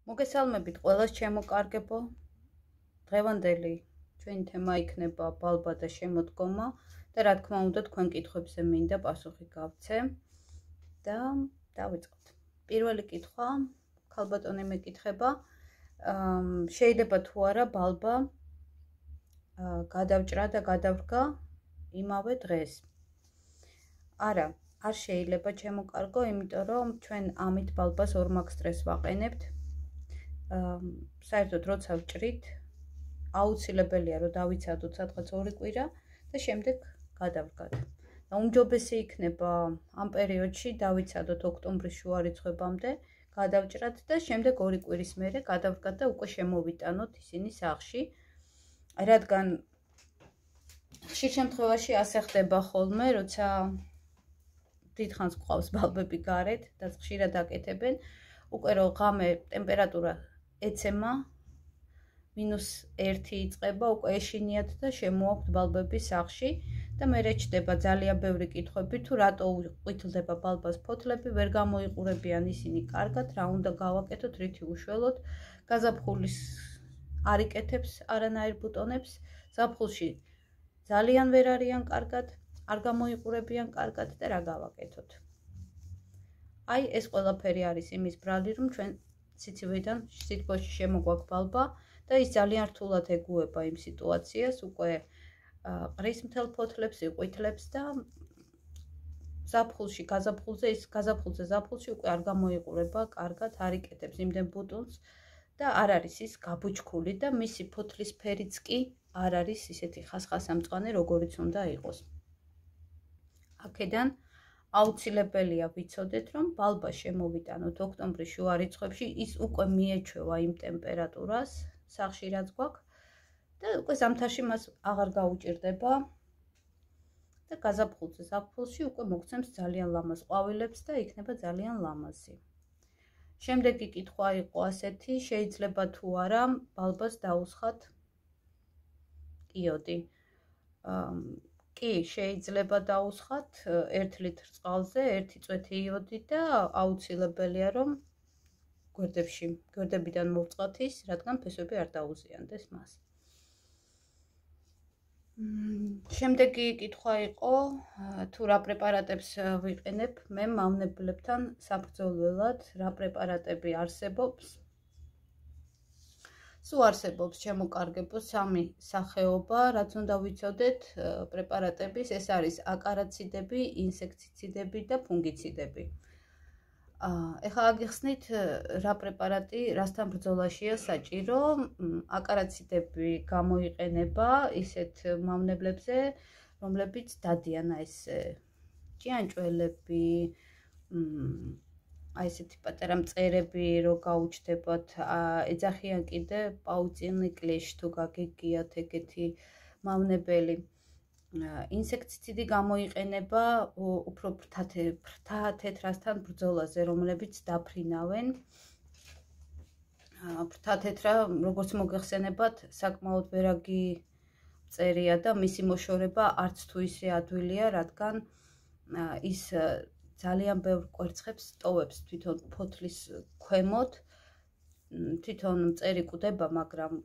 მოგესალმებით ყველას ჩემო-კარგებო. დღევანდელი ჩვენი თემა იქნება ბალბა და შემოდგომა და რა თქმა უნდა თქვენ კითხვებზე მინდა პასუხი გავცე და დავიწყოთ. პირველი კითხვა ქალბატონი მეკითხება, შეიძლება თუ არა ბალბა გადავჭრა და გადავრგა იმავე დღეს? არა, არ შეიძლება ჩემო-კარგო, იმიტომ რომ ჩვენ ამით ბალბას ორმაგ სტრესს ვაყენებთ. საერთოდ როცა ვჭრით, აუცილებელია რომ დავიცადოთ სადღაც 2 კვირა და შემდეგ გადავდგათ. და უმჯობესი იქნება ამ პერიოდში დავიცადოთ ოქტომბრის შუა რიცხვებამდე, გადავჭრათ და შემდეგ 2 კვირის მერე გადავდგათ და უკვე შემოვიტანოთ ისინი სახლში. რადგან ხშირ შემთხვევაში ასე ხდება ხოლმე, როცა დიდხანს გვყავს ბალბები გარეთ და ხშირად აკეთებენ, უკვე რომ ღამე ტემპერატურა ეცემა -1 იწყება, უკვე ეშინიათ და შემოაქვთ ბალბები სახლში და მერე ჩდება ძალიან ბევრი კითხვები, თუ რატო უყვითლდება ბალბას ფოთლები, ვერ გამოიყურებიან ისინი კარგად, რა უნდა გავაკეთოთ, რითი უშველოთ, გაზაფხულის არ იკეთებს არანაირ ბუტონებს, ზაფხულში ძალიან ვერ არიან კარგად, არ გამოიყურებიან კარგად და რა გავაკეთოთ. აი ეს ყველაფერი არის იმის ბრალი, რომ ჩვენ სიცივეიდან სითბოში შემოგვაქვს ბალბა და ის ძალიან რთულად ეგუება იმ სიტუაციას, უკვე ყრის მთელ ფოთლებს, იყვითლებს და ზაფხულში უკვე არ გამოიყურება კარგად, არ იკეთებს იმდენ ბუტონს და არ არის ის გაბუჩქული და მისი ფოთლის ფერიც კი არ არის ისეთი ხასხასამწვანე, როგორიც უნდა იყოს. აქედან აუცილებელია ვიცოდეთ, რომ ბალბა შემოვიტანოთ ოქტომბრის შუა რიცხვებში, ის უკვე მიეჩვევა იმ ტემპერატურას სახლში რაც გვაქვს და უკვე ზამთარში მას აღარ გაუჭირდება და ზაფხულში უკვე მოგცემს ძალიან ლამაზ ყვავილებს და იქნება ძალიან ლამაზი. შემდეგი კითხვა იყო ასეთი, შეიძლება თუ არა ბალბას დაუსხათ იოდი? კი, შეიძლება დაუსხათ 1 ლიტრ წყალზე 1 წვეთი იოდი და აუცილებელია რომ გვერდებიდან მოვწყოთ ის, რადგან ფესვები არ დაუზიანდეს მას. შემდეგი კითხვა იყო, თუ რა პრეპარატებს ვიყენებ მე მავნებლებთან საბრძოლველად, რა პრეპარატები არსებობს? სულ არსებობს ჩემო-კარგებო 3 სახეობა, რაც უნდა ვიცოდეთ პრეპარატების, ეს არის აკარაციდები, ინსექტიციდები და ფუნგიციდები. ეხლა აგიხსნით რა პრეპარატი რასთან ბრძოლაშია საჭირო. აკარაციდები გამოიყენება ისეთ მავნებლებზე, რომლებიც დადიან ეს ჭიანჭველები, აი ესეთი პატარა მწერები რო გაუჩნდებათ, ეძახიან კიდე პაუწინი კლეშ თუ გაგიგიათ ეგეთი მავნებელი. ინსექტიციდი გამოიყენება უფრო ფრთა-თეთრასთან ბრძოლაზე, რომლებიც დაფრინავენ. ფრთა-თეთრა, როგორც მოგეხსენებათ, საკმაოდ ვერაგი მწერია და მისი მოშორება არც თუ ისე ადვილია, რადგან ის ძალიან ბევრ კვერცხებს ტოვებს თვითონ ფოთლის ქვემოთ, თვითონ მწერი კვდება, მაგრამ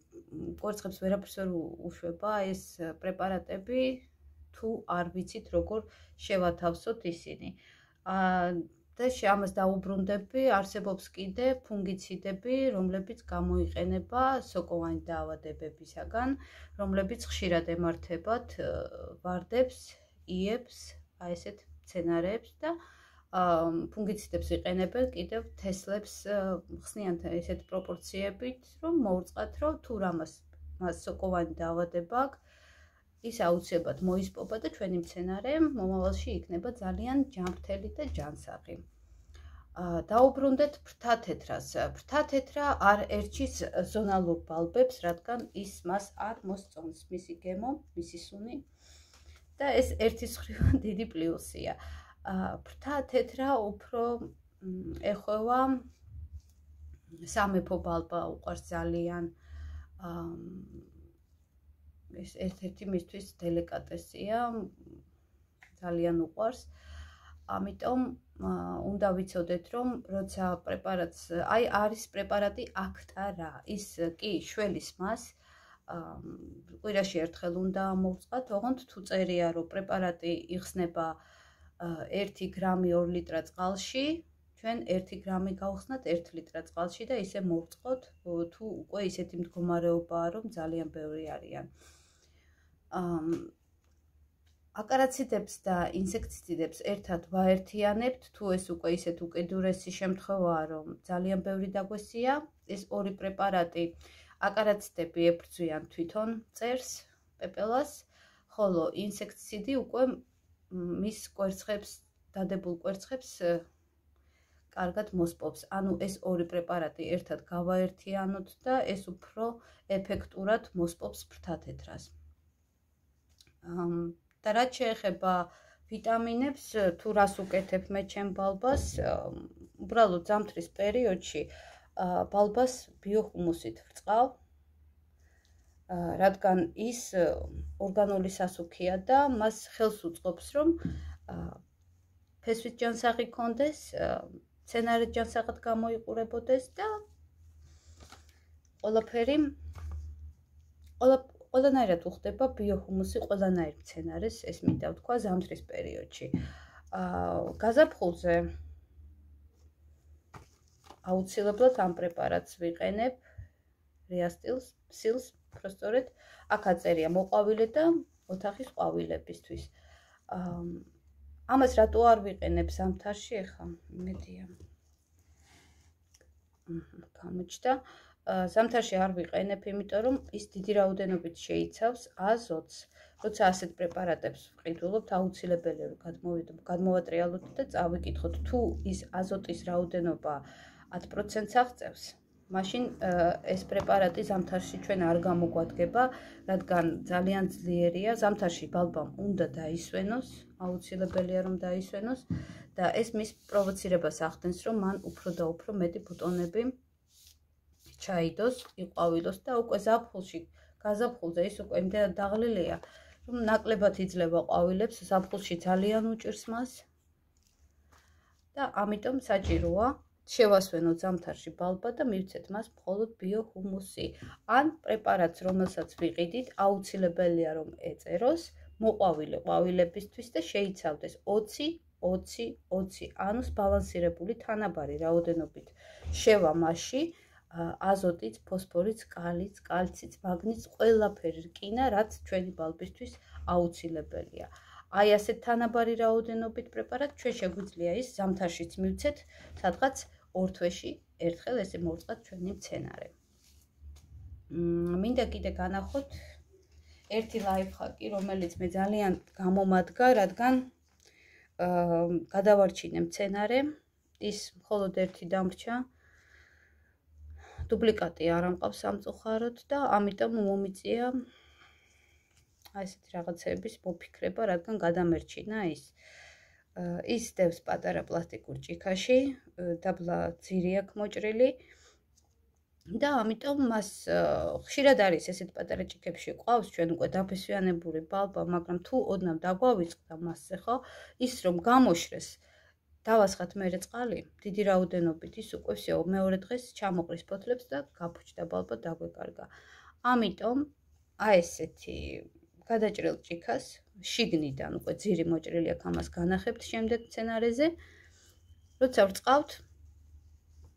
კვერცხებს ვერაფერს ვერ უშვება ეს პრეპარატები, თუ არ ვიცით როგორ შევათავსოთ ისინი. და ამას დაუბრუნდები, არსებობს კიდე ფუნგიციდები, რომლებიც გამოიყენება სოკოვანი დაავადებებისაგან, რომლებიც ხშირად ემართებათ ვარდებს, იებს, აი ესეთ მცენარეებს და ფუნგიციდებს იყენებენ კიდევ თესლებს ხსნიან ესეთ პროპორციებით, რომ მოუწყათ, რომ თუ რამას მას სოკოვანი დაავადება აქვს, ის აუცილებლად მოისპობა და ჩვენი მცენარე მომავალში იქნება ძალიან ჯანმრთელი და ჯანსაღი. დაუბრუნდეთ ფრთა-თეთრას. ფრთა-თეთრა არ ერჩის ზონალურ ბალბებს, რადგან ის მას არ მოსწონს, მისი გემო, მისი სუნი და ეს ერთის მხრივ დიდი პლუსია. ფრთა-თეთრა უფრო ეხება სამეფო ბალბა უყვარს ძალიან. ეს ერთ-ერთი მისთვის დელიკატესია, ძალიან უყვარს. ამიტომ უნდა ვიცოდეთ, რომ როცა პრეპარატს, აი არის პრეპარატი აქტარა, ის კი შველის მას კვირაში ერთხელ უნდა მოვწყათ, ოღონდ თუ წერია, რომ პრეპარატი იხსნება 1 გრამი 2 ლიტრა წყალში, ჩვენ 1 გრამი გავხსნათ 1 ლიტრა წყალში და ისე მოვწყოთ, თუ უკვე ისეთი მდგომარეობაა, რომ ძალიან ბევრი არიან. აკარაციდებს და ინსექტიციდებს ერთად ვაერთიანებთ, თუ ეს უკვე ისეთ უკიდურესი შემთხვევაა, რომ ძალიან ბევრი დაგვესია, ეს ორი პრეპარატი აკარაციდები ებრძვიან თვითონ წერს, პეპელას, ხოლო ინსექტიციდი უკვე მის კვერცხებს, დადებულ კვერცხებს კარგად მოსპობს. ანუ ეს ორი პრეპარატი ერთად გავაერთიანოთ და ეს უფრო ეფექტურად მოსპობს ფრთათეთრას. და რაც შეეხება ვიტამინებს, თუ რას უკეთებ მე ჩემ ბალბას, უბრალოდ ზამთრის პერიოდში ბალბას ბიოჰუმუსით ვრწყავ, რადგან ის ორგანული სასუქია და მას ხელს უწყობს, რომ ფესვით ჯანსაღი ქონდეს, მცენარედ ჯანსაღად გამოიყურებოდეს და ყველანაირად უხდება ბიოჰუმუსი ყველანაირ მცენარეს, ეს მინდა ვთქვა ზამთრის პერიოდში. გაზაფხულზე აუცილებლად ამ პრეპარატს ვიყენებ, რეასტილს, პროსტორეთ, აქ აწერია მოყვავილე და ოთახის ყვავილებისთვის. ამას რატო არ ვიყენებ ზამთარში, ეხლა იმედია. გამოჩნდა. ზამთარში არ ვიყენებ, იმიტომ რომ ის დიდი რაოდენობით შეიცავს აზოტს. როცა ასეთ პრეპარატებს ვყიდულობთ, აუცილებელია რომ გადმოვატრიალოთ და წავიკითხოთ, თუ ის აზოტის რაოდენობა 10%-ს აღწევს, მაშინ ეს პრეპარატი ზამთარში ჩვენ არ გამოგვადგება, რადგან ძალიან ძლიერია, ზამთარში ბალბამ უნდა დაისვენოს, აუცილებელია რომ დაისვენოს და ეს მის პროვოცირებას ახდენს, რომ მან უფრო და უფრო მეტი ბუტონები ჩაიდოს, იყვავილოს და უკვე გაზაფხულზე ის უკვე იმდენად დაღლილია, რომ ნაკლებად იძლევა ყვავილებს, ზაფხულში ძალიან უჭირს მას და ამიტომ საჭიროა შევასვენოთ ზამთარში ბალბა და მივცეთ მას მხოლოდ ბიოჰუმუსი. ან პრეპარატს, რომელსაც ვიყიდით, აუცილებელია რომ ეწეროს მოყვავილე ყვავილებისთვის და შეიცავდეს 20-20-20, ანუ ბალანსირებული თანაბარი რაოდენობით შევა მასში აზოტიც, ფოსფორიც, კალიც, კალციც, მაგნიც, ყველაფერი რკინა, რაც ჩვენი ბალბისთვის აუცილებელია. აი ასეთ თანაბარი რაოდენობით პრეპარატ ჩვენ შეგვიძლია ის ზამთარშიც მივცეთ, სადღაც 2 თვეში ერთხელ ესე მოვწყათ ჩვენი მცენარე. მინდა კიდე განახოთ ერთი ლაიფჰაკი, რომელიც მე ძალიან გამომადგა, რადგან გადავარჩინე მცენარე, ის მხოლოდ ერთი დამრჩა. დუპლიკატი არ ამყავს სამწუხაროდ და ამიტომ მომიწია აი ესეთი რაღაცების მოფიქრება, რადგან გადამერჩინა ის. ის დევს პატარა პლასტიკურ ჭიქაში, დაბლა ძირი აქვს მოჭრილი და ამიტომ მას ხშირად არის ესეთ პატარა ჭიქებში ყავს ჩვენ უკვე დაფესვიანებული ბალბა, მაგრამ თუ ოდნავ დაგვავიწყდა მასზე, ხო, ის რომ გამოშრეს დავასხათ მერე წყალი, დიდი რაოდენობით ის უკვე всё, მეორე დღეს ჩამოყრის ფოთლებს და გაფუჭდა ბალბა დაგვეკარგა. ამიტომ აი ესეთი გადაჭრილ ჭიქას შიგნიდან უკვე ძირი მოჭრილი აქვს, ამას განახებთ შემდეგ მცენარეზე. როცა ვრწყავთ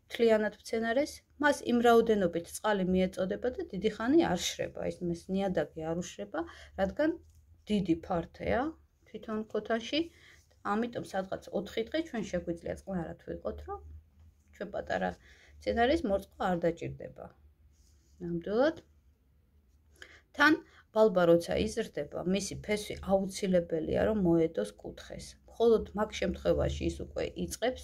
მთლიანად მცენარეს, მას იმ რაოდენობით წყალი მიეწოდება და დიდი ხანი არ შრება, ის ნიადაგი არ უშრება, რადგან დიდი ფართეა თვითონ ქოთანში. ამიტომ სადღაც 4 დღე ჩვენ შეგვიძლია წყნარად ვიყოთ, რომ ჩვენ პატარა მცენარის მორწყვა არ დაჭირდება. ნამდვილად. თან ბალბა როცა იზრდება, მისი ფესვი აუცილებელია რომ მოედოს კუთხეს. მხოლოდ მაგ შემთხვევაში ის უკვე იწყებს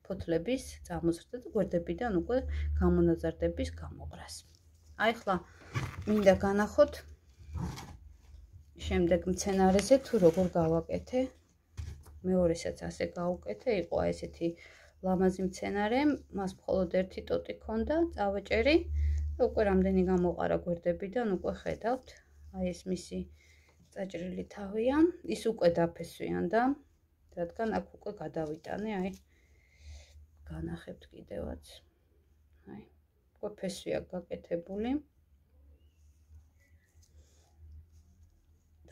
ფოთლების წამოზრდა და გვერდებიდან უკვე გამონაზარდების გამოყრას. აი ახლა მინდა განახოთ შემდეგ მცენარეზე თუ როგორ გავაკეთე. მეორესაც ასე გავუკეთე, იყო ესეთი ლამაზი მცენარე, მას მხოლოდ ერთი ტოტი ქონდა, წავეჭერი და უკვე რამდენი გამოყარა გვერდებიდან უკვე ხედავთ. აი ეს მისი წაჭრილი თავია, ის უკვე დაფესვიანდა რადგან აქ უკვე გადავიტანე, აი განახებთ კიდევაც. აი, უკვე ფესვი აქვს გაკეთებული.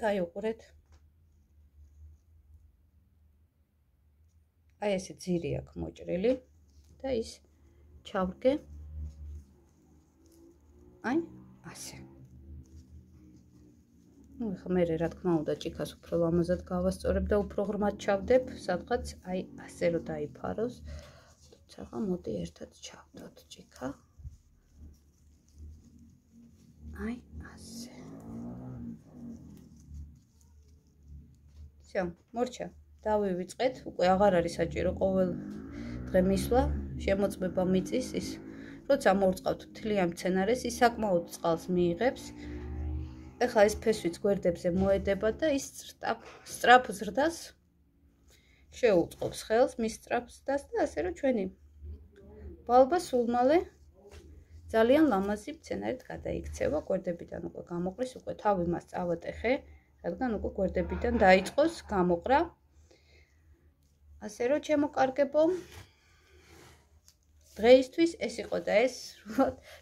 და აი უყურეთ. აი ესე ძირი აქვს მოჭრილი და ის ჩავრგე. აი, ასე. ну, ეხლა მე რა თქმა უნდა ჭიქას უფრო ლამაზად გავასწორებ და უფრო ღრმად ჩავდებ, სადღაც აი ასე რომ დაიფაროს. თუმცა მოდი ერთად ჩავდოთ ჭიქა. აი, ასე. всё, მორჩა. დავივიწყეთ, უკვე აღარ არის საჭირო ყოველ დღე მისვლა, შემოწმება მიწის ის. როცა მოვწყავთ მთლიან მცენარეს, ის საკმაოდ წყალს მიიღებს. ეხლა ეს ფესვიც გვერდებზე მოედება და ის სწრაფ ზრდას შეუწყობს ხელს, მის სწრაფ ზრდას და ასე რომ ჩვენი ბალბა სულ მალე ძალიან ლამაზი მცენარედ გადაიქცევა, გვერდებიდან უკვე გამოყრის, უკვე თავი მას წავატეხე, რადგან უკვე გვერდებიდან დაიწყოს გამოყრა. ასე რომ ჩემო კარგებო, დღეისთვის ეს იყო და ეს,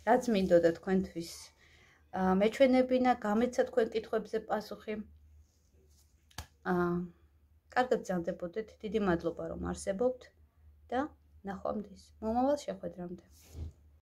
რაც მინდოდა თქვენთვის მეჩვენებინა, გამეცა თქვენ კითხვებზე პასუხი. კარგად გრძანდებოდეთ, დიდი მადლობა რომ არსებობთ და ნახვამდის. მომავალ შეხვედრამდე.